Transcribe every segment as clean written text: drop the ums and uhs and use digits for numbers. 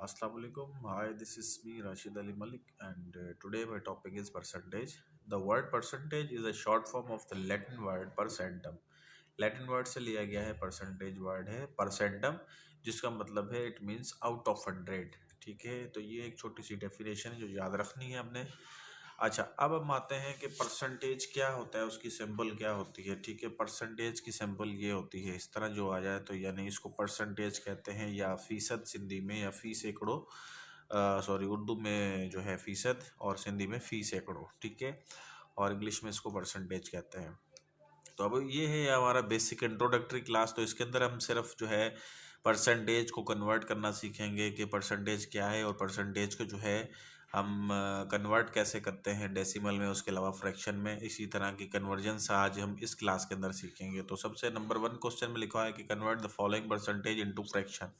Assalamu alaikum. Hi, this is me Rashid Ali Malik, and today my topic is percentage. The word percentage is a short form of the Latin word percentum. Latin word से लिया गया है, percentage word है परसेंटम, जिसका मतलब है it means out of 100। ठीक है, तो ये एक छोटी सी डेफिनेशन है जो याद रखनी है हमने। अच्छा, अब हम आते हैं कि परसेंटेज क्या होता है, उसकी सिंबल क्या होती है। ठीक है, परसेंटेज की सिंबल ये होती है, इस तरह जो आ जाए तो, यानी इसको परसेंटेज कहते हैं, या फीसद सिंधी में, या फी सैकड़ों, सॉरी उर्दू में जो है फीसद और सिंधी में फी सैकड़ों। ठीक है, और इंग्लिश में इसको परसेंटेज कहते हैं। तो अब ये है हमारा बेसिक इंट्रोडक्टरी क्लास। तो इसके अंदर हम सिर्फ जो है परसेंटेज को कन्वर्ट करना सीखेंगे कि परसेंटेज क्या है, और परसेंटेज को जो है हम कन्वर्ट कैसे करते हैं डेसिमल में, उसके अलावा फ्रैक्शन में। इसी तरह की कन्वर्जन्स आज हम इस क्लास के अंदर सीखेंगे। तो सबसे नंबर 1 क्वेश्चन में लिखा है कि convert the following percentage into fraction.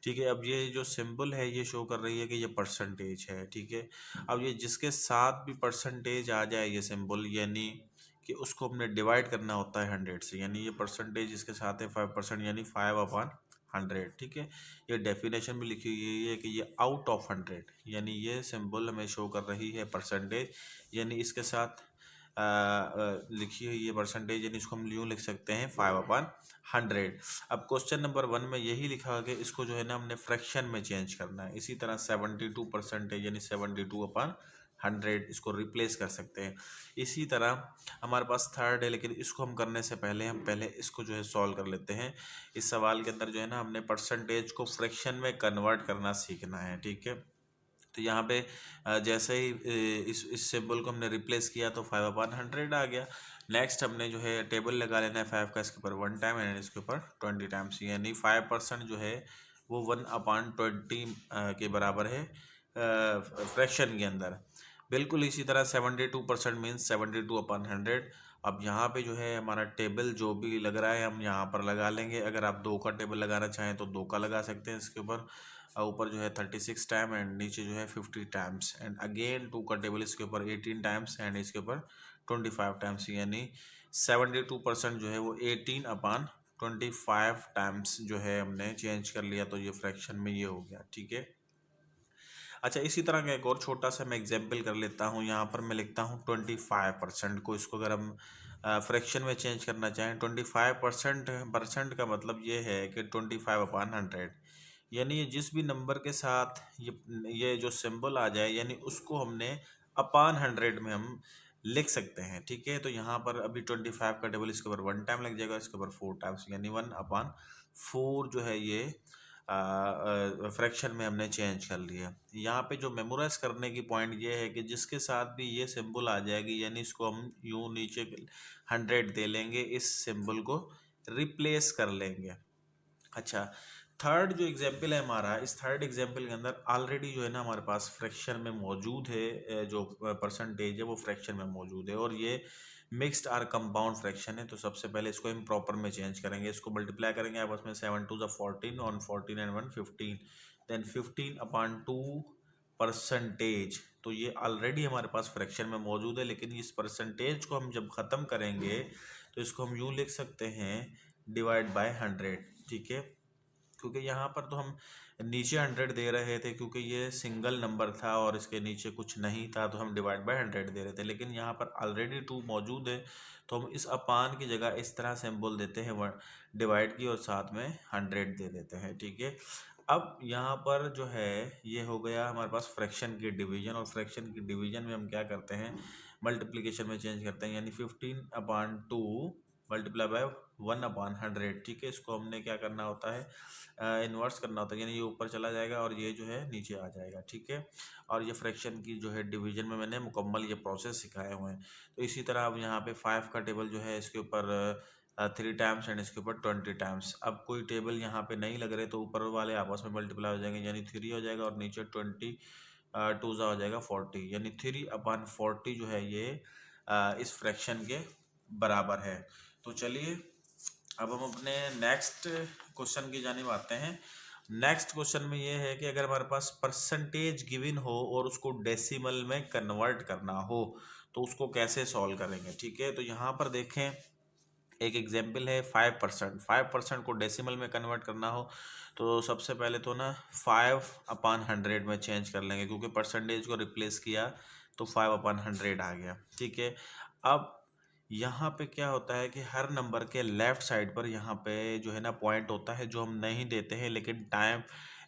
ठीक है, अब ये जो सिंबल है ये शो कर रही है कि ये परसेंटेज है। ठीक है, अब ये जिसके साथ भी परसेंटेज आ जाए ये सिंबल, यानी कि उसको हमने डिवाइड करना होता है 100 से। यानी ये परसेंटेज इसके साथ है 5%, यानी 5/100। ठीक है, ये डेफिनेशन में लिखी हुई है कि ये आउट ऑफ 100, यानी ये सिंबल हमें शो कर रही है परसेंटेज, यानी इसके साथ लिखी हुई है परसेंटेज, यानी इसको हम यूँ लिख सकते हैं 5/100। अब क्वेश्चन नंबर 1 में यही लिखा है कि इसको जो है ना हमने फ्रैक्शन में चेंज करना है। इसी तरह 72% यानी 72/100 इसको रिप्लेस कर सकते हैं। इसी तरह हमारे पास थर्ड है, लेकिन इसको हम करने से पहले हम पहले इसको जो है सॉल्व कर लेते हैं। इस सवाल के अंदर जो है ना हमने परसेंटेज को फ्रैक्शन में कन्वर्ट करना सीखना है। ठीक है, तो यहाँ पे जैसे ही इस सिंबल को हमने रिप्लेस किया तो 5/100 आ गया। नेक्स्ट हमने जो है टेबल लगा लेना है 5 का, इसके ऊपर 1 टाइम एंड इसके ऊपर 20 टाइम्स, यानी 5% जो है वो 1/20 के बराबर है फ्रैक्शन के अंदर। बिल्कुल इसी तरह 72% मीन्स 72/100। अब यहाँ पे जो है हमारा टेबल जो भी लग रहा है हम यहाँ पर लगा लेंगे। अगर आप 2 का टेबल लगाना चाहें तो 2 का लगा सकते हैं इसके ऊपर। ऊपर जो है 36 टाइम एंड नीचे जो है 50 टाइम्स, एंड अगेन 2 का टेबल इसके ऊपर 18 टाइम्स एंड इसके ऊपर 25 टाइम्स, यानी 72% जो है वो 18/25 टाइम्स जो है हमने चेंज कर लिया, तो ये फ्रैक्शन में ये हो गया। ठीक है, अच्छा इसी तरह का एक और छोटा सा मैं एग्जाम्पल कर लेता हूँ। यहाँ पर मैं लिखता हूँ 25% को, इसको अगर हम फ्रैक्शन में चेंज करना चाहें, 25% परसेंट का मतलब ये है कि 25/100, यानी ये जिस भी नंबर के साथ ये जो सिंबल आ जाए, यानी उसको हमने अपान 100 में हम लिख सकते हैं। ठीक है, तो यहाँ पर अभी 25 का टेबल इसके ऊपर 1 टाइम लग जाएगा, इसके ऊपर 4 टाइम्स, यानी 1/4 जो है ये फ्रैक्शन में हमने चेंज कर लिया। यहाँ पे जो मेमोराइज करने की पॉइंट ये है कि जिसके साथ भी ये सिंबल आ जाएगी, यानी इसको हम यूँ नीचे 100 दे लेंगे, इस सिंबल को रिप्लेस कर लेंगे। अच्छा, थर्ड जो एग्जाम्पल है हमारा, इस थर्ड एग्जाम्पल के अंदर ऑलरेडी जो है ना हमारे पास फ्रैक्शन में मौजूद है, जो परसेंटेज है वो फ्रैक्शन में मौजूद है, और ये मिक्स्ड आर कंपाउंड फ्रैक्शन है। तो सबसे पहले इसको हम प्रॉपर में चेंज करेंगे, इसको मल्टीप्लाई करेंगे आपस में, 7×2 = 14 ऑन 14 एंड 1 15, देन 15/2 परसेंटेज। तो ये ऑलरेडी हमारे पास फ्रैक्शन में मौजूद है, लेकिन इस परसेंटेज को हम जब ख़त्म करेंगे तो इसको हम यूँ लिख सकते हैं डिवाइड बाय 100। ठीक है, क्योंकि यहाँ पर तो हम नीचे 100 दे रहे थे, क्योंकि ये सिंगल नंबर था और इसके नीचे कुछ नहीं था, तो हम डिवाइड बाय 100 दे रहे थे। लेकिन यहाँ पर ऑलरेडी 2 मौजूद है, तो हम इस अपान की जगह इस तरह सिंबल देते हैं डिवाइड की, और साथ में 100 दे देते हैं। ठीक है, अब यहाँ पर जो है ये हो गया हमारे पास फ्रैक्शन की डिवीजन, और फ्रैक्शन की डिवीजन में हम क्या करते हैं, मल्टीप्लिकेशन में चेंज करते हैं, यानी 15/2 मल्टीप्लाई बाय 1/100। ठीक है, इसको हमने क्या करना होता है, इन्वर्स करना होता है, यानी ये ऊपर चला जाएगा और ये जो है नीचे आ जाएगा। ठीक है, और ये फ्रैक्शन की जो है डिवीजन में मैंने मुकम्मल ये प्रोसेस सिखाए हुए हैं। तो इसी तरह अब यहाँ पे 5 का टेबल जो है इसके ऊपर 3 टाइम्स एंड इसके ऊपर 20 टाइम्स। अब कोई टेबल यहाँ पे नहीं लग रहे, तो ऊपर वाले आपस में मल्टीप्लाई हो जाएंगे, यानी 3 हो जाएगा, और नीचे 20 2 हो जाएगा 40, यानी 3/40 जो है ये इस फ्रैक्शन के बराबर है। तो चलिए अब हम अपने नेक्स्ट क्वेश्चन की जानिब आते हैं। नेक्स्ट क्वेश्चन में ये है कि अगर हमारे पास परसेंटेज गिवन हो और उसको डेसिमल में कन्वर्ट करना हो, तो उसको कैसे सॉल्व करेंगे। ठीक है, तो यहाँ पर देखें एक एग्जाम्पल है 5%। 5% को डेसिमल में कन्वर्ट करना हो तो सबसे पहले तो ना 5/100 में चेंज कर लेंगे, क्योंकि परसेंटेज को रिप्लेस किया तो 5/100 आ गया। ठीक है, अब यहाँ पे क्या होता है कि हर नंबर के लेफ्ट साइड पर यहाँ पे जो है ना पॉइंट होता है, जो हम नहीं देते हैं, लेकिन टाइम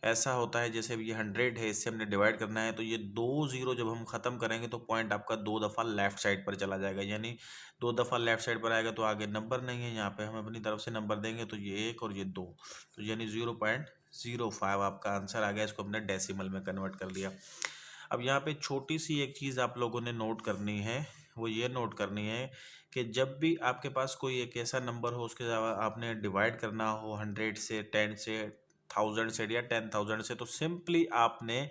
ऐसा होता है जैसे ये 100 है, इससे हमने डिवाइड करना है, तो ये 2 0 जब हम ख़त्म करेंगे तो पॉइंट आपका 2 दफ़ा लेफ्ट साइड पर चला जाएगा, यानी 2 दफ़ा लेफ्ट साइड पर आएगा तो आगे नंबर नहीं है, यहाँ पे हम अपनी तरफ से नंबर देंगे तो ये 1 और ये 2, तो यानी 0.05 आपका आंसर आ गया। इसको हमने डेसिमल में कन्वर्ट कर लिया। अब यहाँ पे छोटी सी एक चीज़ आप लोगों ने नोट करनी है, वो ये नोट करनी है कि जब भी आपके पास कोई एक ऐसा नंबर हो, उसके अलावा आपने डिवाइड करना हो 100 से, 10 से, 1000 से या 10,000 से, तो सिंपली आपने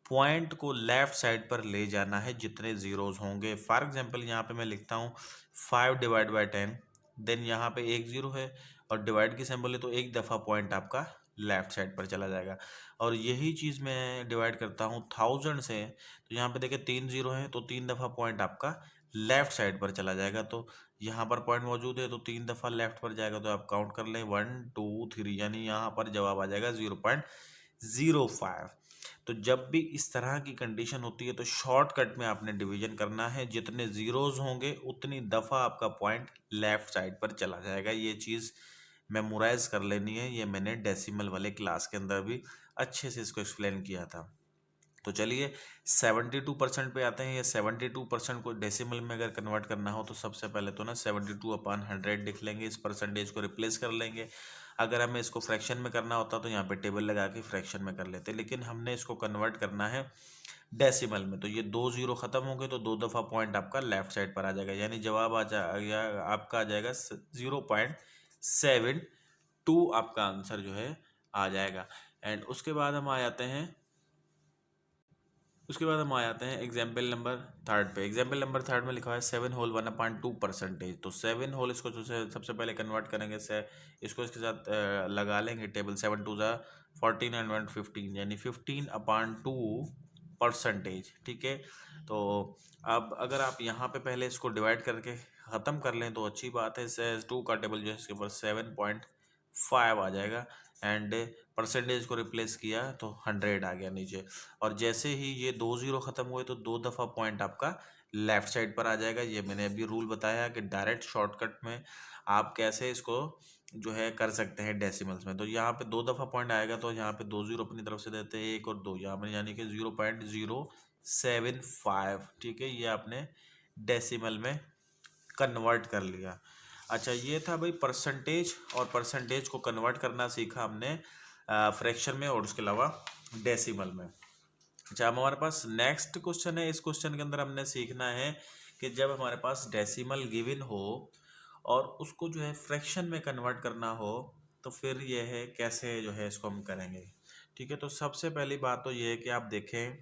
पॉइंट को लेफ्ट साइड पर ले जाना है जितने जीरोज होंगे। फॉर एग्जांपल यहाँ पे मैं लिखता हूँ 5/10, देन यहाँ पे 1 0 है और डिवाइड की सिंबल है, तो एक दफ़ा पॉइंट आपका लेफ्ट साइड पर चला जाएगा। और यही चीज़ मैं डिवाइड करता हूँ 1000 से, तो यहाँ पे देखिए 3 0 है, तो 3 दफ़ा पॉइंट आपका लेफ्ट साइड पर चला जाएगा। तो यहाँ पर पॉइंट मौजूद है तो 3 दफ़ा लेफ्ट पर जाएगा, तो आप काउंट कर लें 1 2 3, यानी यहाँ पर जवाब आ जाएगा 0.05। तो जब भी इस तरह की कंडीशन होती है तो शॉर्टकट में आपने डिवीजन करना है, जितने जीरोज होंगे उतनी दफ़ा आपका पॉइंट लेफ्ट साइड पर चला जाएगा। ये चीज़ मेमोराइज कर लेनी है, ये मैंने डेसिमल वाले क्लास के अंदर भी अच्छे से इसको एक्सप्लेन किया था। तो चलिए 72% पे आते हैं। ये 72% को डेसिमल में अगर कन्वर्ट करना हो तो सबसे पहले तो ना 72/100 लिख लेंगे, इस परसेंटेज को रिप्लेस कर लेंगे। अगर हमें इसको फ्रैक्शन में करना होता तो यहाँ पे टेबल लगा के फ्रैक्शन में कर लेते, लेकिन हमने इसको कन्वर्ट करना है डेसिमल में, तो ये 2 0 ख़त्म हो गए तो 2 दफ़ा पॉइंट आपका लेफ्ट साइड पर आ जाएगा, यानी जवाब आ जाएगा आपका आ जाएगा 0.72 आपका आंसर जो है आ जाएगा। एंड उसके बाद हम आ जाते हैं एग्जाम्पल नंबर 3 पे। एग्जाम्पल नंबर 3 में लिखा हुआ है 7 होल 1/2%। तो 7 होल इसको जो है सबसे पहले कन्वर्ट करेंगे से, इसको इसके साथ लगा लेंगे टेबल, 7 2 14 एंड 1 15, यानी 15/2%। ठीक है, तो अब अगर आप यहाँ पे पहले इसको डिवाइड करके ख़त्म कर लें तो अच्छी बात है। 2 का टेबल जो है इसके ऊपर 7.5 आ जाएगा, एंड परसेंटेज को रिप्लेस किया तो 100 आ गया नीचे। और जैसे ही ये 2 0 ख़त्म हुए तो 2 दफ़ा पॉइंट आपका लेफ्ट साइड पर आ जाएगा। ये मैंने अभी रूल बताया कि डायरेक्ट शॉर्टकट में आप कैसे इसको जो है कर सकते हैं डेसिमल्स में। तो यहाँ पे 2 दफ़ा पॉइंट आएगा तो यहाँ पे 2 0 अपनी तरफ से देते हैं, 1 और 2 यहाँ पर, यानी कि 0.075। ठीक है, ये आपने डेसिमल में कन्वर्ट कर लिया। अच्छा, ये था भाई परसेंटेज, और परसेंटेज को कन्वर्ट करना सीखा हमने फ्रैक्शन में और उसके अलावा डेसिमल में। अच्छा, अब हमारे पास नेक्स्ट क्वेश्चन है। इस क्वेश्चन के अंदर हमने सीखना है कि जब हमारे पास डेसिमल गिवन हो और उसको जो है फ्रैक्शन में कन्वर्ट करना हो तो फिर ये है कैसे जो है इसको हम करेंगे। ठीक है, तो सबसे पहली बात तो ये है कि आप देखें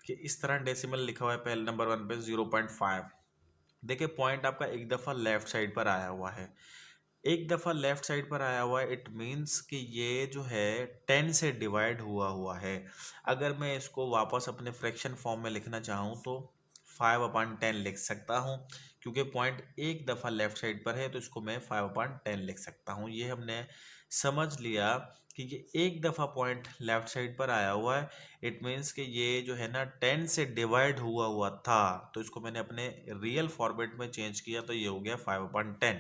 कि इस तरह डेसिमल लिखा हुआ है पहले नंबर 1 पे 0.5। देखिए पॉइंट आपका एक दफ़ा लेफ्ट साइड पर आया हुआ है, एक दफ़ा लेफ्ट साइड पर आया हुआ है, इट मीन्स कि ये जो है 10 से डिवाइड हुआ हुआ है। अगर मैं इसको वापस अपने फ्रैक्शन फॉर्म में लिखना चाहूँ तो 5/10 लिख सकता हूँ, क्योंकि पॉइंट एक दफ़ा लेफ्ट साइड पर है तो इसको मैं 5/10 लिख सकता हूँ। ये हमने समझ लिया कि ये एक दफ़ा पॉइंट लेफ्ट साइड पर आया हुआ है, इट मीन्स कि ये जो है ना 10 से डिवाइड हुआ हुआ था, तो इसको मैंने अपने रियल फॉर्मेट में चेंज किया तो ये हो गया 5/10।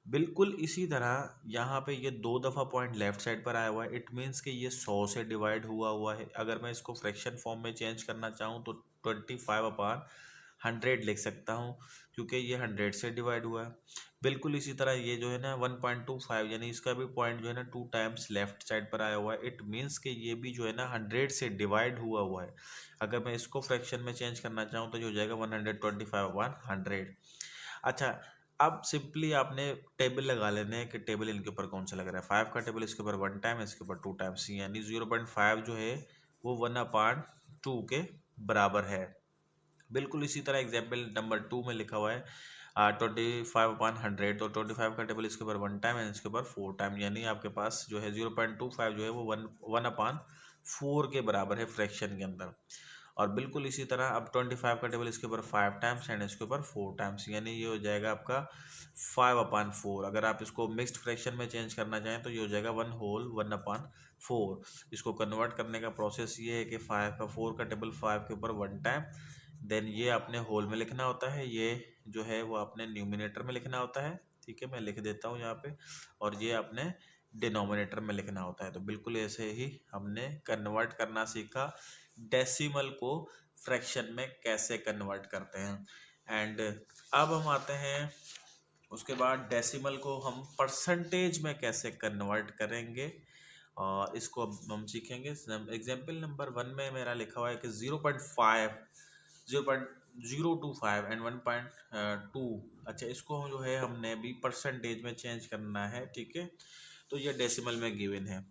बिल्कुल इसी तरह यहाँ पे ये 2 दफ़ा पॉइंट लेफ्ट साइड पर आया हुआ है, इट मीन्स कि ये 100 से डिवाइड हुआ हुआ है। अगर मैं इसको फ्रैक्शन फॉर्म में चेंज करना चाहूँ तो 25/100 लिख सकता हूँ, क्योंकि ये 100 से डिवाइड हुआ है। बिल्कुल इसी तरह ये जो है ना 1.25, यानी इसका भी पॉइंट जो है ना 2 टाइम्स लेफ्ट साइड पर आया हुआ है, इट मीन्स कि ये भी जो है ना 100 से डिवाइड हुआ हुआ है। अगर मैं इसको फ्रैक्शन में चेंज करना चाहूँ तो ये हो जाएगा 125/100। अच्छा, अब सिंपली आपने टेबल लगा लेने हैं कि टेबल इनके ऊपर कौन सा लग रहा है। 5 का टेबल इसके ऊपर 1 टाइम, इसके ऊपर 2 टाइम्स, यानी 0.5 जो है वो 1/2 के बराबर है। बिल्कुल इसी तरह एग्जाम्पल नंबर 2 में लिखा हुआ है 25/100, तो 25 का टेबल इसके ऊपर 1 टाइम है, इसके ऊपर 4 टाइम, यानी आपके पास जो है 0.25 जो है वो 1/4 के बराबर है फ्रैक्शन के अंदर। और बिल्कुल इसी तरह अब 25 का टेबल इसके ऊपर 5 टाइम्स एंड इसके ऊपर 4 टाइम्स, यानी ये हो जाएगा आपका 5/4। अगर आप इसको मिक्स्ड फ्रैक्शन में चेंज करना चाहें तो ये हो जाएगा 1/4। इसको कन्वर्ट करने का प्रोसेस ये है कि 5/4 का टेबल 5 के ऊपर 1 टाइम, देन ये आपने होल में लिखना होता है, ये जो है वो आपने न्यूमिनेटर में लिखना होता है। ठीक है, मैं लिख देता हूँ यहाँ पे, और ये आपने डिनोमिनेटर में लिखना होता है। तो बिल्कुल ऐसे ही हमने कन्वर्ट करना सीखा, डेसिमल को फ्रैक्शन में कैसे कन्वर्ट करते हैं। एंड अब हम आते हैं उसके बाद डेसिमल को हम परसेंटेज में कैसे कन्वर्ट करेंगे, और इसको अब हम सीखेंगे। एग्जाम्पल नंबर 1 में मेरा लिखा हुआ है कि 0.025 एंड 1.2। अच्छा, इसको जो है हमने अभी परसेंटेज में चेंज करना है। ठीक है, तो ये डेसिमल में गिवन है।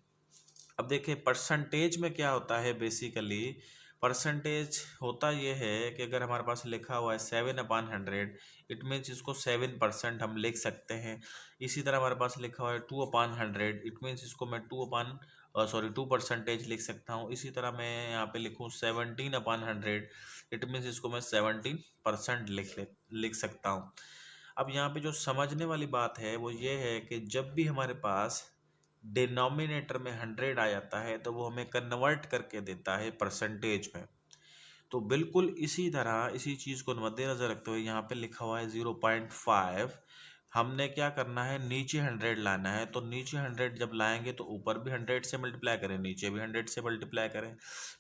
अब देखिए परसेंटेज में क्या होता है, बेसिकली परसेंटेज होता ये है कि अगर हमारे पास लिखा हुआ है 7/100, इट मीन्स इसको 7% हम लिख सकते हैं। इसी तरह हमारे पास लिखा हुआ है 2/100, इट मीन्स इसको मैं 2% लिख सकता हूँ। इसी तरह मैं यहाँ पे लिखूँ 17/100, इट मीन्स इसको मैं 17% लिख सकता हूँ। अब यहाँ पे जो समझने वाली बात है वो ये है कि जब भी हमारे पास डिनोमिनेटर में 100 आ जाता है तो वो हमें कन्वर्ट करके देता है परसेंटेज में। तो बिल्कुल इसी तरह इसी चीज़ को मद्देनजर रखते हुए यहाँ पे लिखा हुआ है 0.5। हमने क्या करना है, नीचे 100 लाना है। तो नीचे 100 जब लाएंगे तो ऊपर भी 100 से मल्टीप्लाई करें, नीचे भी 100 से मल्टीप्लाई करें।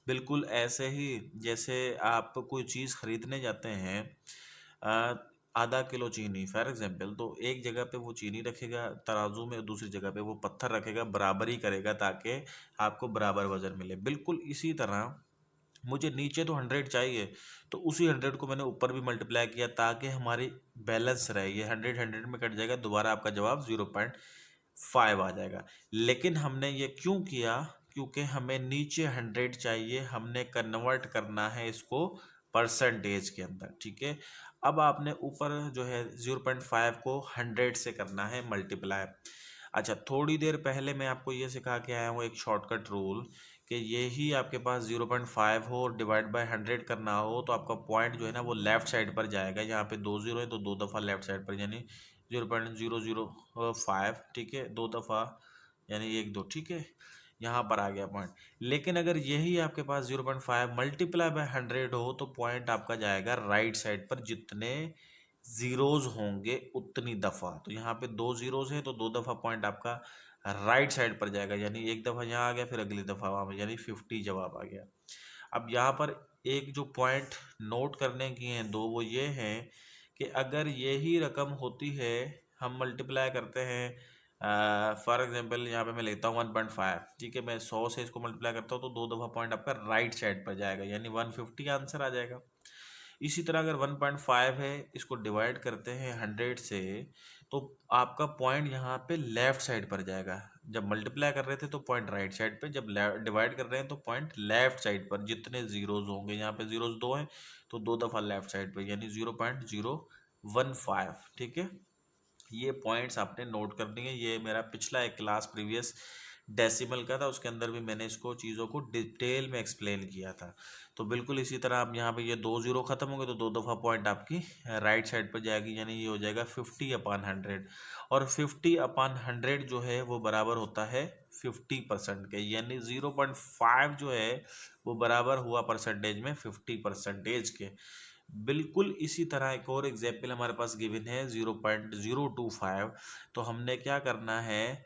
बिल्कुल ऐसे ही जैसे आप कोई चीज़ खरीदने जाते हैं, आधा किलो चीनी फॉर एग्जाम्पल, तो एक जगह पे वो चीनी रखेगा तराजू में, दूसरी जगह पे वो पत्थर रखेगा, बराबरी करेगा ताकि आपको बराबर वजन मिले। बिल्कुल इसी तरह मुझे नीचे तो 100 चाहिए, तो उसी 100 को मैंने ऊपर भी मल्टीप्लाई किया ताकि हमारी बैलेंस रहे। ये 100 में कट जाएगा, दोबारा आपका जवाब 0.5 आ जाएगा। लेकिन हमने ये क्यों किया, क्योंकि हमें नीचे 100 चाहिए, हमने कन्वर्ट करना है इसको परसेंटेज के अंदर। ठीक है, अब आपने ऊपर जो है 0.5 को 100 से करना है मल्टीप्लाई। अच्छा, थोड़ी देर पहले मैं आपको ये सिखा के आया हूँ एक शॉर्टकट रूल, कि यही आपके पास 0.5 हो और डिवाइड बाय 100 करना हो तो आपका पॉइंट जो है ना वो लेफ्ट साइड पर जाएगा। यहाँ पे 2 जीरो है तो 2 दफ़ा लेफ्ट साइड पर, यानी 0.005। ठीक है, 2 दफ़ा यानी 1 2। ठीक है, यहाँ पर आ गया पॉइंट। लेकिन अगर यही आपके पास 0.5 मल्टीप्लाई बाय 100 हो तो पॉइंट आपका जाएगा राइट साइड पर, जितने जीरोज होंगे उतनी दफ़ा। तो यहाँ पे 2 जीरोज है तो 2 दफ़ा पॉइंट आपका राइट साइड पर जाएगा, यानी एक दफ़ा यहाँ आ गया फिर अगली दफ़ा वहाँ पर, यानी 50 जवाब आ गया। अब यहाँ पर एक जो पॉइंट नोट करने की हैं दो, वो ये हैं कि अगर यही रकम होती है, हम मल्टीप्लाई करते हैं, फॉर एग्जांपल यहाँ पे मैं लेता हूँ 1.5। ठीक है, मैं 100 से इसको मल्टीप्लाई करता हूँ तो 2 दफ़ा पॉइंट आपका राइट साइड पर जाएगा, यानी 150 आंसर आ जाएगा। इसी तरह अगर 1.5 है, इसको डिवाइड करते हैं 100 से, तो आपका पॉइंट यहाँ पे लेफ्ट साइड पर जाएगा। जब मल्टीप्लाई कर रहे थे तो पॉइंट राइट साइड पे, जब डिवाइड कर रहे हैं तो पॉइंट लेफ्ट साइड पर, जितने जीरोज होंगे, यहाँ पे जीरोज 2 हैं तो 2 दफ़ा लेफ्ट साइड पर, यानी 0.015। ठीक है, ये पॉइंट्स आपने नोट करनी है। ये मेरा पिछला एक क्लास प्रीवियस डेसिमल का था, उसके अंदर भी मैंने इसको चीज़ों को डिटेल में एक्सप्लेन किया था। तो बिल्कुल इसी तरह आप यहाँ पे ये 2 जीरो खत्म हो गए तो 2 दफ़ा पॉइंट आपकी राइट साइड पर जाएगी, यानी ये हो जाएगा 50/100। और 50/100 जो है वो बराबर होता है 50% के, यानी 0.5 जो है वो बराबर हुआ परसेंटेज में 50% के। बिल्कुल इसी तरह एक और एग्जाम्पल हमारे पास गिवन है 0.025। तो हमने क्या करना है,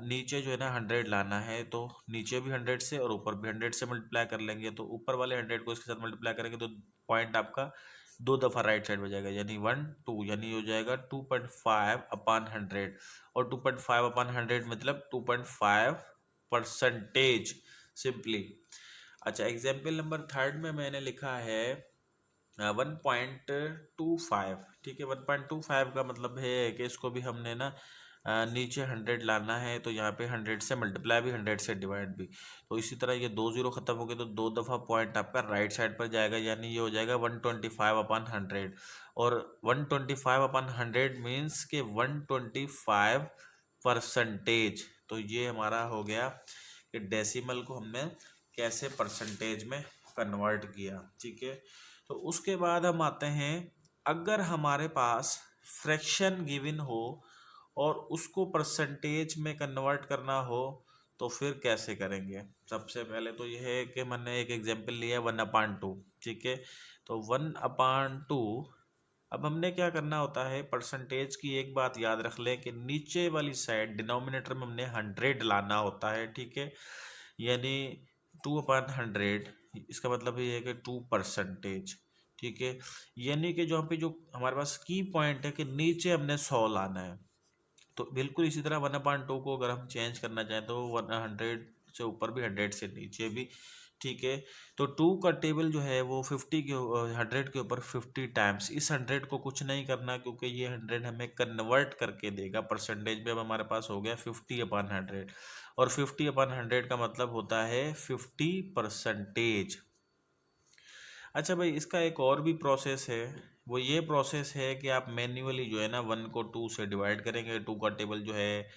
नीचे जो है ना 100 लाना है, तो नीचे भी 100 से और ऊपर भी 100 से मल्टीप्लाई कर लेंगे, तो ऊपर वाले 100 को इसके साथ मल्टीप्लाई करेंगे तो पॉइंट आपका 2 दफ़ा राइट साइड में जाएगा, यानी 1 2, यानी हो जाएगा 2.5/100। और 2.5/100 मतलब 2.5% सिंपली। अच्छा, एग्जाम्पल नंबर 3 में मैंने लिखा है 1.25। ठीक है, 1.25 का मतलब है कि इसको भी हमने ना नीचे 100 लाना है, तो यहाँ पे 100 से मल्टीप्लाई भी 100 से डिवाइड भी। तो इसी तरह ये 2 जीरो खत्म हो गए तो 2 दफ़ा पॉइंट आपका राइट साइड पर जाएगा, यानी ये हो जाएगा 125/100। और 125/100 मीन्स के 125%। तो ये हमारा हो गया कि डेसिमल को हमने कैसे परसेंटेज में कन्वर्ट किया, ठीक है। तो उसके बाद हम आते हैं, अगर हमारे पास फ्रैक्शन गिवन हो और उसको परसेंटेज में कन्वर्ट करना हो तो फिर कैसे करेंगे। सबसे पहले तो यह है कि मैंने एक एग्जांपल लिया 1/2, ठीक है। तो 1/2, अब हमने क्या करना होता है, परसेंटेज की एक बात याद रख लें कि नीचे वाली साइड डिनोमिनेटर में हमने 100 लाना होता है, ठीक है। यानी 2/100, इसका मतलब ये है कि 2%, ठीक है। यानी कि जो पे जो हमारे पास की पॉइंट है कि नीचे हमने 100 लाना है। तो बिल्कुल इसी तरह 1/2 को अगर हम चेंज करना चाहें तो 100 से ऊपर भी, 100 से नीचे भी, ठीक है। तो 2 का टेबल जो है वो 100 के ऊपर 50 टाइम्स, इस 100 को कुछ नहीं करना क्योंकि ये 100 हमें कन्वर्ट करके देगा परसेंटेज में। अब हमारे पास हो गया 50/100, और 50/100 का मतलब होता है 50%। अच्छा भाई, इसका एक और भी प्रोसेस है, वो ये प्रोसेस है कि आप मैन्युअली जो है ना 1 को 2 से डिवाइड करेंगे। 2 का टेबल जो है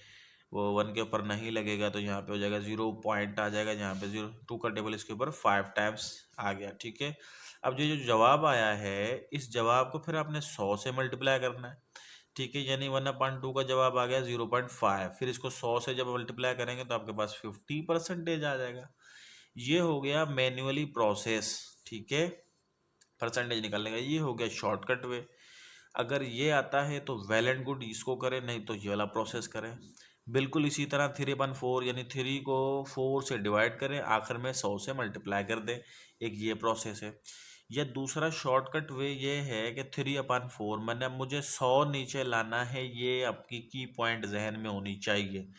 वो 1 के ऊपर नहीं लगेगा, तो यहाँ पे हो जाएगा 0 पॉइंट आ जाएगा, जहाँ पे 2 का टेबल इसके ऊपर 5 टाइम्स आ गया, ठीक है। अब जो जो जवाब आया है, इस जवाब को फिर आपने 100 से मल्टीप्लाई करना है, ठीक है। यानी 1/2 का जवाब आ गया 0.5, फिर इसको 100 से जब मल्टीप्लाई करेंगे तो आपके पास 50% आ जाएगा। ये हो गया मैन्युअली प्रोसेस, ठीक है, परसेंटेज निकालने का। ये हो गया शॉर्टकट वे। अगर ये आता है तो वेल एंड गुड, इसको करें, नहीं तो ये वाला प्रोसेस करें। बिल्कुल इसी तरह 3/4, यानी 3 को 4 से डिवाइड करें, आखिर में 100 से मल्टीप्लाई कर दें, एक ये प्रोसेस है। या दूसरा शॉर्टकट वे ये है कि 3/4 मैंने, अब मुझे 100 नीचे लाना है, ये आपकी की पॉइंट जहन में होनी चाहिए।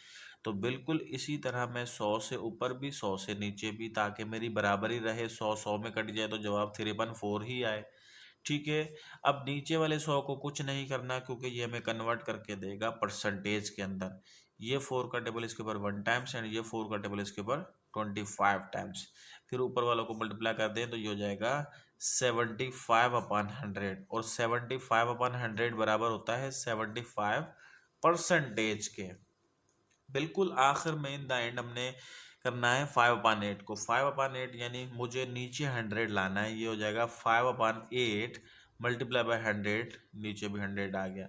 तो बिल्कुल इसी तरह मैं 100 से ऊपर भी 100 से नीचे भी, ताकि मेरी बराबरी रहे, 100 में कट जाए तो जवाब 3/4 ही आए, ठीक है। अब नीचे वाले 100 को कुछ नहीं करना क्योंकि ये हमें कन्वर्ट करके देगा परसेंटेज के अंदर। ये 4 का टेबल इसके ऊपर 1 टाइम्स, एंड ये 4 का टेबल इसके ऊपर 25 टाइम्स। फिर ऊपर वालों को मल्टीप्लाई कर दें तो ये हो जाएगा 75/100, और 75/100 बराबर होता है 75% के। बिल्कुल आखिर में इन द एंड हमने करना है 5/8 को। 5/8 यानी मुझे नीचे 100 लाना है, ये हो जाएगा 5/8 मल्टीप्लाई बाय 100, नीचे भी 100 आ गया।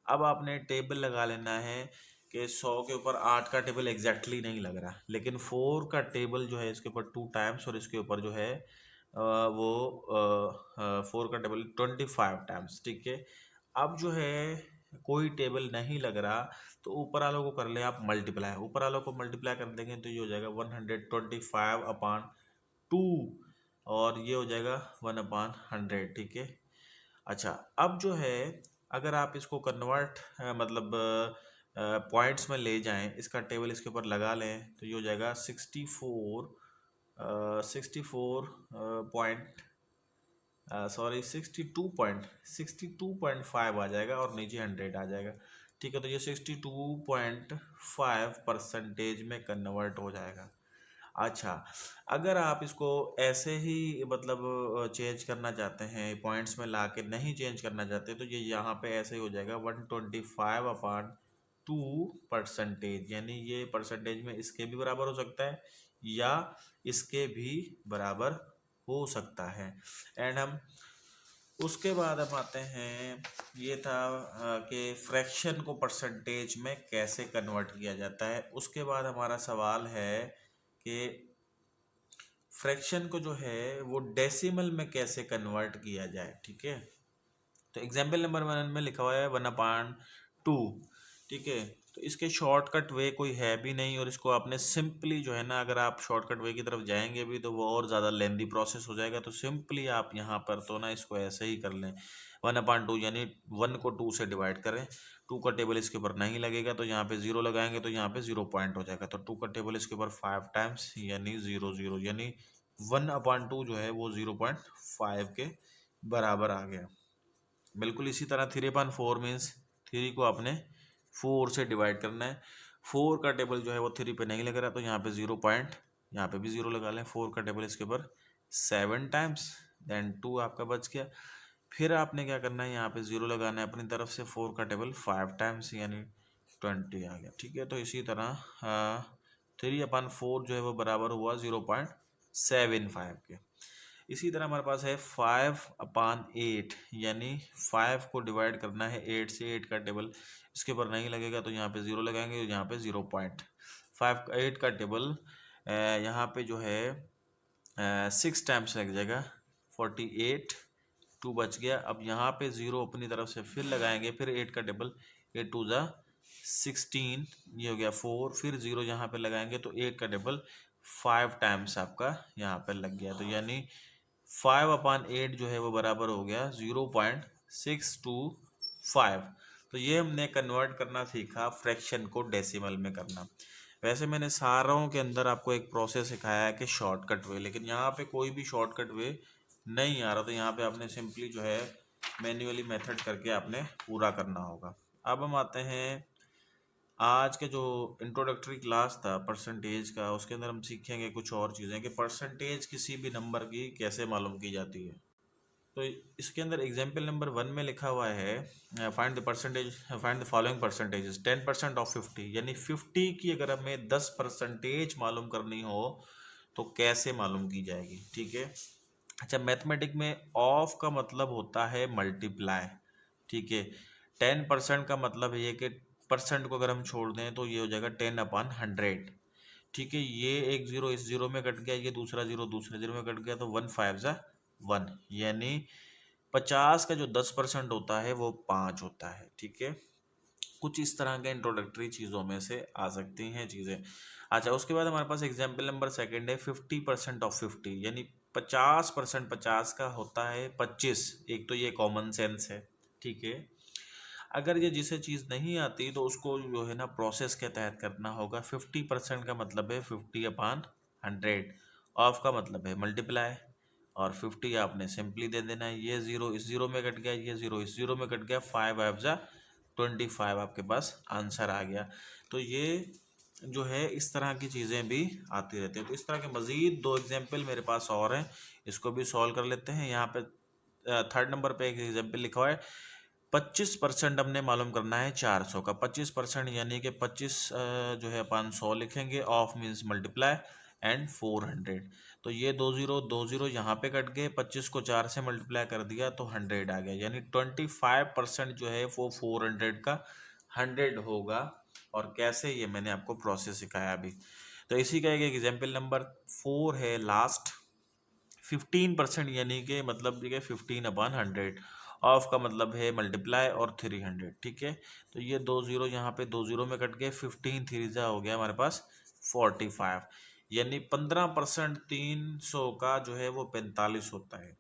अब आपने टेबल लगा लेना है कि 100 के ऊपर 8 का टेबल एग्जैक्टली नहीं लग रहा, लेकिन 4 का टेबल जो है इसके ऊपर 2 टाइम्स, और इसके ऊपर जो है वो 4 का टेबल 25 टाइम्स, ठीक है। अब जो है कोई टेबल नहीं लग रहा, तो ऊपर वालों को कर ले आप मल्टीप्लाई, ऊपर वालों को मल्टीप्लाई कर देंगे तो ये हो जाएगा 125/2, और ये हो जाएगा 1/100, ठीक है। अच्छा, अब जो है अगर आप इसको कन्वर्ट मतलब पॉइंट्स में ले जाएं, इसका टेबल इसके ऊपर लगा लें तो ये हो जाएगा 64 पॉइंट, सॉरी 62.5 आ जाएगा, और नीचे 100 आ जाएगा, ठीक है। तो ये 62.5% में कन्वर्ट हो जाएगा। अच्छा, अगर आप इसको ऐसे ही मतलब चेंज करना चाहते हैं, पॉइंट्स में ला के नहीं चेंज करना चाहते, तो ये यहाँ पे ऐसे ही हो जाएगा 125/2%, यानी ये परसेंटेज में इसके भी बराबर हो सकता है या इसके भी बराबर हो सकता है। एंड हम उसके बाद हम आते हैं, ये था कि फ्रैक्शन को परसेंटेज में कैसे कन्वर्ट किया जाता है। उसके बाद हमारा सवाल है कि फ्रैक्शन को जो है वो डेसिमल में कैसे कन्वर्ट किया जाए, ठीक है। तो एग्जाम्पल नंबर 1 में लिखा हुआ है 1/2, ठीक है। तो इसके शॉर्टकट वे कोई है भी नहीं, और इसको आपने सिंपली जो है ना, अगर आप शॉर्टकट वे की तरफ जाएंगे भी तो वो और ज़्यादा लेंदी प्रोसेस हो जाएगा, तो सिंपली आप यहाँ पर तो ना इसको ऐसे ही कर लें 1/2, यानी 1 को 2 से डिवाइड करें। 2 का टेबल इसके ऊपर नहीं लगेगा तो यहाँ पे 0 लगाएंगे तो यहाँ पे 0 पॉइंट हो जाएगा, तो 2 का टेबल इसके ऊपर 5 टाइम्स, यानी 0 यानी 1/2 जो है वो 0.5 के बराबर आ गया। बिल्कुल इसी तरह 3/4 मीन्स 3 को आपने 4 से डिवाइड करना है। 4 का टेबल जो है वो 3 पे नहीं लग रहा, तो यहाँ पे 0 पॉइंट, यहाँ पे भी 0 लगा लें। 4 का टेबल इसके ऊपर 7 टाइम्स, देन 2 आपका बच गया। फिर आपने क्या करना है, यहाँ पे 0 लगाना है अपनी तरफ से। 4 का टेबल 5 टाइम्स, यानी 20 आ गया, ठीक है। तो इसी तरह 3/4 जो है वो बराबर हुआ 0.75 के। इसी तरह हमारे पास है 5/8, यानी 5 को डिवाइड करना है 8 से, 8 का टेबल इसके ऊपर नहीं लगेगा तो यहाँ पे 0 लगाएंगे, यहाँ पे 0.5 8 का टेबल यहाँ पे जो है 6 टाइम्स लग जाएगा, 48, 2 बच गया। अब यहाँ पे 0 अपनी तरफ से फिर लगाएंगे, फिर 8 का टेबल, 8 2 जा 16, ये हो गया 4, फिर 0 यहाँ पे लगाएंगे तो 8 का टेबल 5 टाइम्स आपका यहाँ पे लग गया। तो यानी 5/8 जो है वो बराबर हो गया 0.625। तो ये हमने कन्वर्ट करना सीखा फ्रैक्शन को डेसिमल में करना। वैसे मैंने सारों के अंदर आपको एक प्रोसेस सिखाया है कि शॉर्टकट वे, लेकिन यहाँ पे कोई भी शॉर्टकट वे नहीं आ रहा, तो यहाँ पे आपने सिंपली जो है मैन्युअली मेथड करके आपने पूरा करना होगा। अब हम आते हैं आज के जो इंट्रोडक्टरी क्लास था परसेंटेज का, उसके अंदर हम सीखेंगे कुछ और चीज़ें कि परसेंटेज किसी भी नंबर की कैसे मालूम की जाती है। तो इसके अंदर एग्जाम्पल नंबर 1 में लिखा हुआ है find the percentage, find the following percentages 10% of 50, यानी 50 की अगर हमें 10% मालूम करनी हो तो कैसे मालूम की जाएगी। ठीक है, अच्छा मैथमेटिक में ऑफ का मतलब होता है मल्टीप्लाई। ठीक है, 10% का मतलब है ये कि परसेंट को अगर हम छोड़ दें तो ये हो जाएगा 10/100। ठीक है, ये एक जीरो इस जीरो में कट गया, ये दूसरा जीरो दूसरे जीरो में कट गया, तो 1 5 जा 1, यानी 50 का जो 10% होता है वो 5 होता है। ठीक है, कुछ इस तरह के इंट्रोडक्टरी चीज़ों में से आ सकती हैं चीज़ें। अच्छा, उसके बाद हमारे पास एग्जाम्पल नंबर 2 है 50% ऑफ 50, यानी 50% 50 का होता है 25। एक तो ये कॉमन सेंस है। ठीक है, अगर ये जिसे चीज़ नहीं आती तो उसको जो है ना प्रोसेस के तहत करना होगा। 50% का मतलब है 50/100, ऑफ का मतलब है मल्टीप्लाई, और 50 आपने सिंपली दे देना है। ये जीरो इस जीरो में कट गया, ये जीरो इस जीरो में कट गया, 5 5 जा 25 आपके पास आंसर आ गया। तो ये जो है इस तरह की चीज़ें भी आती रहती है। तो इस तरह के मज़ीद 2 एग्जाम्पल मेरे पास और हैं, इसको भी सॉल्व कर लेते हैं। यहाँ पे 3rd नंबर पे एक एग्जाम्पल लिखा हुआ है 25% हमने मालूम करना है 400 का। 25% यानी कि 25 जो है अपन 100 लिखेंगे, ऑफ मीन्स मल्टीप्लाई एंड 400। तो ये 2 0 यहाँ पे कट गए, 25 को 4 से मल्टीप्लाई कर दिया तो 100 आ गया, यानी 25% जो है वो 400 का 100 होगा। और कैसे, ये मैंने आपको प्रोसेस सिखाया अभी। तो इसी का एक एग्जाम्पल नंबर 4 है लास्ट, 15% यानी कि मतलब ये 15/100, ऑफ का मतलब है मल्टीप्लाई और 300। ठीक है, तो ये 2 0 यहाँ पे 2 0 में कट गए, 15 3 हो गया हमारे पास 45, यानी 15% 300 का जो है वो 45 होता है।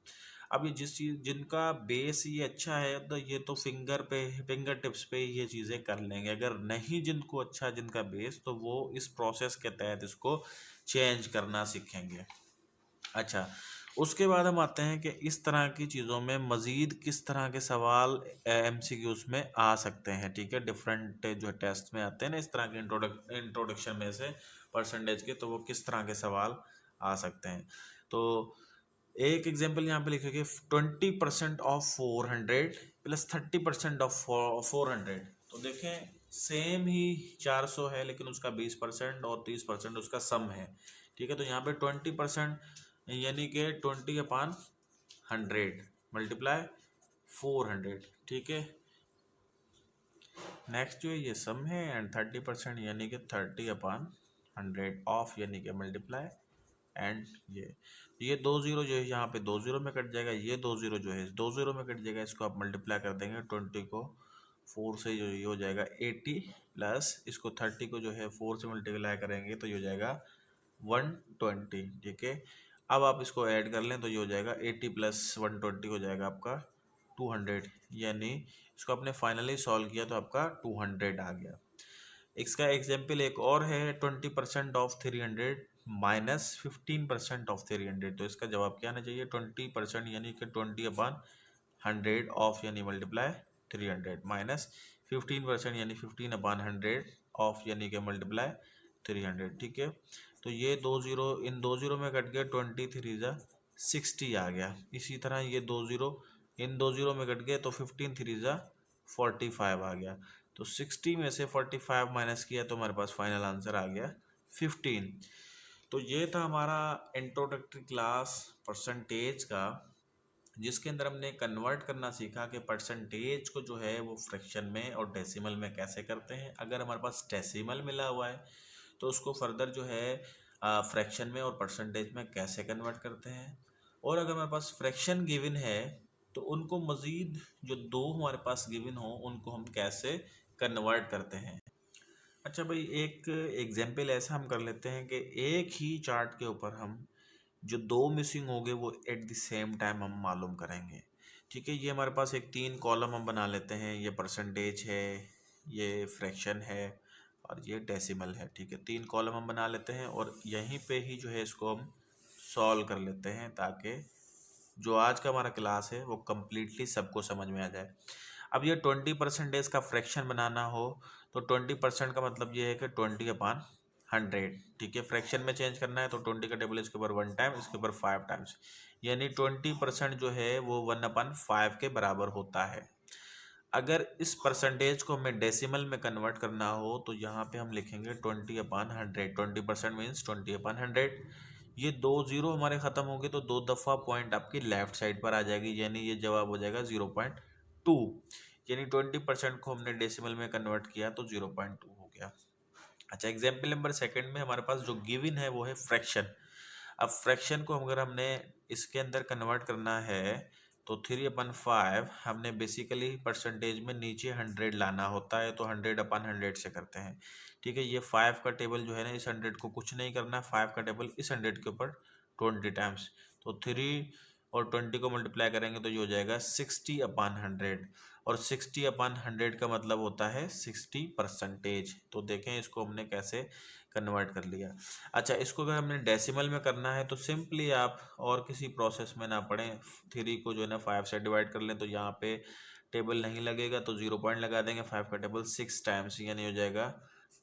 अब ये जिस चीज़ जिनका बेस ये अच्छा है तो ये तो फिंगर टिप्स पे ये चीज़ें कर लेंगे। अगर नहीं जिनको अच्छा जिनका बेस, तो वो इस प्रोसेस के तहत इसको चेंज करना सीखेंगे। अच्छा, उसके बाद हम आते हैं कि इस तरह की चीज़ों में मज़ीद किस तरह के सवाल MCQs में आ सकते हैं। ठीक है, डिफरेंट जो टेस्ट में आते हैं ना इस तरह के इंट्रोडक्शन में से परसेंटेज के, तो वो किस तरह के सवाल आ सकते हैं। तो एक एग्जांपल यहाँ पे लिखेंगे 20% ऑफ 400 प्लस 30% ऑफ 400। तो देखें सेम ही 400 है, लेकिन उसका 20% और 30% उसका सम है। ठीक है, तो यहाँ पे 20% यानी कि 20/100 मल्टीप्लाई 400। ठीक है, नेक्स्ट जो है ये सम है, एंड 30% यानी कि 30/100 ऑफ यानी कि मल्टीप्लाई एंड ये 2 0 जो है यहाँ पे 2 0 में कट जाएगा, ये 2 0 जो है 2 0 में कट जाएगा, इसको आप मल्टीप्लाई कर देंगे 20 को 4 से, जो ये हो जाएगा 80, प्लस इसको 30 को जो है 4 से मल्टीप्लाई करेंगे तो ये हो जाएगा 120। ठीक है, अब आप इसको ऐड कर लें तो ये हो जाएगा 80 प्लस 120 हो जाएगा आपका 200, यानी इसको आपने फाइनली सॉल्व किया तो आपका 200 आ गया। इसका एग्जाम्पल एक और है 20% ऑफ 300 माइनस 15% ऑफ 300। तो इसका जवाब क्या आना चाहिए, 20% यानी कि 20/100 ऑफ यानी मल्टीप्लाई 300 माइनस 15% यानी 15/100 ऑफ यानी कि मल्टीप्लाई 300। ठीक है, तो ये 2 0 इन 2 0 में कट गया, 23 जा 60 आ गया। इसी तरह ये 2 0 इन 2 0 में कट गए तो 15 3 जा 45 आ गया। तो 60 में से 45 माइनस किया तो हमारे पास फाइनल आंसर आ गया 15। तो ये था हमारा इंट्रोडक्टरी क्लास परसेंटेज का, जिसके अंदर हमने कन्वर्ट करना सीखा कि परसेंटेज को जो है वो फ्रैक्शन में और डेसिमल में कैसे करते हैं। अगर हमारे पास डेसिमल मिला हुआ है तो उसको फर्दर जो है फ्रैक्शन में और परसेंटेज में कैसे कन्वर्ट करते हैं, और अगर हमारे पास फ्रैक्शन गिवन है तो उनको मज़ीद जो दो हमारे पास गिवन हो उनको हम कैसे कन्वर्ट करते हैं। अच्छा भाई, एक एग्जाम्पल ऐसा हम कर लेते हैं कि एक ही चार्ट के ऊपर हम जो दो मिसिंग हो गए वो एट द सेम टाइम हम मालूम करेंगे। ठीक है, ये हमारे पास एक तीन कॉलम हम बना लेते हैं, ये परसेंटेज है, ये फ्रैक्शन है और ये डेसिमल है। ठीक है, तीन कॉलम हम बना लेते हैं और यहीं पे ही जो है इसको हम सॉल्व कर लेते हैं ताकि जो आज का हमारा क्लास है वो कम्प्लीटली सबको समझ में आ जाए। अब ये 20% का फ्रैक्शन बनाना हो तो 20% का मतलब ये है कि 20/100। ठीक है, फ्रैक्शन में चेंज करना है तो 20 का टेबल इसके ऊपर 1 टाइम, इसके ऊपर 5 टाइम्स, यानी 20% जो है वो 1/5 के बराबर होता है। अगर इस परसेंटेज को हमें डेसिमल में कन्वर्ट करना हो तो यहाँ पे हम लिखेंगे 20/100। 20% मीन्स 20/100। ये दो जीरो हमारे ख़त्म हो गए तो दो दफ़ा पॉइंट आपकी लेफ्ट साइड पर आ जाएगी, यानी ये जवाब हो जाएगा 0.2। यानी 20% को हमने डेसिमल में कन्वर्ट किया तो 0.2 हो गया। अच्छा, एग्जाम्पल नंबर सेकंड में हमारे पास जो गिवन है वो है फ्रैक्शन। अब फ्रैक्शन को अगर हमने इसके अंदर कन्वर्ट करना है तो 3/5 हमने बेसिकली परसेंटेज में नीचे 100 लाना होता है तो 100/100 से करते हैं। ठीक है, ये 5 का टेबल जो है ना, इस 100 को कुछ नहीं करना, 5 का टेबल इस 100 के ऊपर 20 टाइम्स, तो 3 और 20 को मल्टीप्लाई करेंगे तो ये हो जाएगा 60/100, और 60/100 का मतलब होता है 60%। तो देखें इसको हमने कैसे कन्वर्ट कर लिया। अच्छा, इसको अगर हमने डेसिमल में करना है तो सिंपली आप और किसी प्रोसेस में ना पढ़ें, 3 को जो है ना 5 से डिवाइड कर लें तो यहाँ पे टेबल नहीं लगेगा तो 0 पॉइंट लगा देंगे, 5 का टेबल 6 टाइम्स यानी हो जाएगा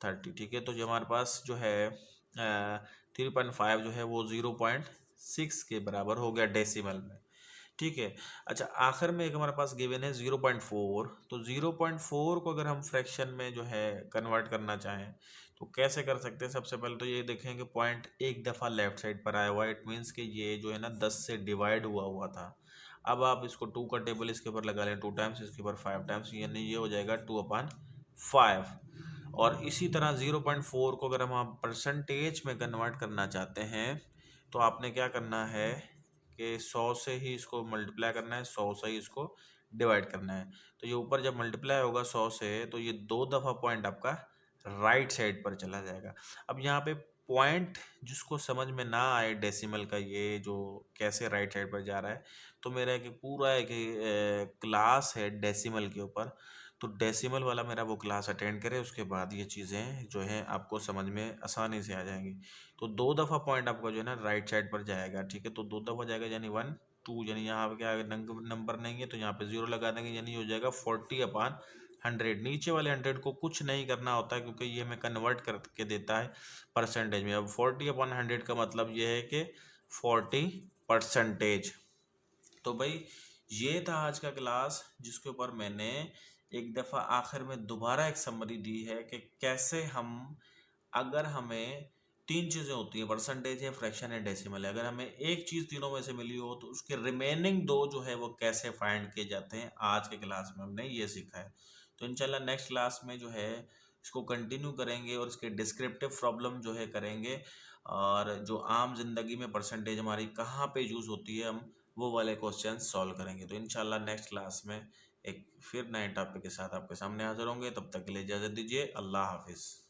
30। ठीक है, तो जो हमारे पास जो है 3.5 जो है वो 0.6 के बराबर हो गया डेसिमल में। ठीक है, अच्छा आखिर में एक हमारे पास गिवन है 0.4, तो 0.4 को अगर हम फ्रैक्शन में जो है कन्वर्ट करना चाहें तो कैसे कर सकते हैं। सबसे पहले तो ये देखें कि पॉइंट एक दफ़ा लेफ्ट साइड पर आया हुआ है, इट मीन्स कि ये जो है ना 10 से डिवाइड हुआ हुआ था। अब आप इसको 2 का टेबल इसके ऊपर लगा लें 2 टाइम्स, इसके ऊपर 5 टाइम्स, यानी ये हो जाएगा 2/5। और इसी तरह 0.4 को अगर हम आप परसेंटेज में कन्वर्ट करना चाहते हैं तो आपने क्या करना है कि 100 से ही इसको मल्टीप्लाई करना है, 100 से ही इसको डिवाइड करना है। तो ये ऊपर जब मल्टीप्लाई होगा 100 से तो ये दो दफ़ा पॉइंट आपका राइट साइड पर चला जाएगा। अब यहाँ पे पॉइंट जिसको समझ में ना आए डेसिमल का ये जो कैसे राइट साइड पर जा रहा है, तो मेरा एक पूरा एक क्लास है डेसिमल के ऊपर, तो डेसिमल वाला मेरा वो क्लास अटेंड करें, उसके बाद ये चीज़ें जो हैं आपको समझ में आसानी से आ जाएंगी। तो दो दफ़ा पॉइंट आपका जो है ना राइट साइड पर जाएगा। ठीक है, तो दो दफ़ा जाएगा यानी 1 2, यानी यहाँ पे क्या नंबर नहीं है तो यहाँ पे 0 लगा देंगे, यानी हो जाएगा 40/100। नीचे वाले 100 को कुछ नहीं करना होता है क्योंकि ये हमें कन्वर्ट करके देता है परसेंटेज में। अब 40/100 का मतलब ये है कि 40%। तो भाई ये था आज का क्लास जिसके ऊपर मैंने एक दफ़ा आखिर में दोबारा एक समरी दी है कि कैसे हम, अगर हमें तीन चीज़ें होती हैं, परसेंटेज है, फ्रैक्शन है, डेसिमल है, अगर हमें एक चीज़ तीनों में से मिली हो तो उसके रिमेनिंग दो जो है वो कैसे फाइंड किए जाते हैं, आज के क्लास में हमने ये सीखा है। तो इंशाल्लाह नेक्स्ट क्लास में जो है इसको कंटिन्यू करेंगे और इसके डिस्क्रिप्टिव प्रॉब्लम जो है करेंगे, और जो आम जिंदगी में परसेंटेज हमारी कहाँ पे यूज़ होती है हम वो वाले क्वेश्चन सॉल्व करेंगे। तो इंशाल्लाह नेक्स्ट क्लास में एक फिर नए टॉपिक के साथ आपके सामने हाजिर होंगे। तब तक के लिए इजाज़त दीजिए। अल्लाह हाफिज़।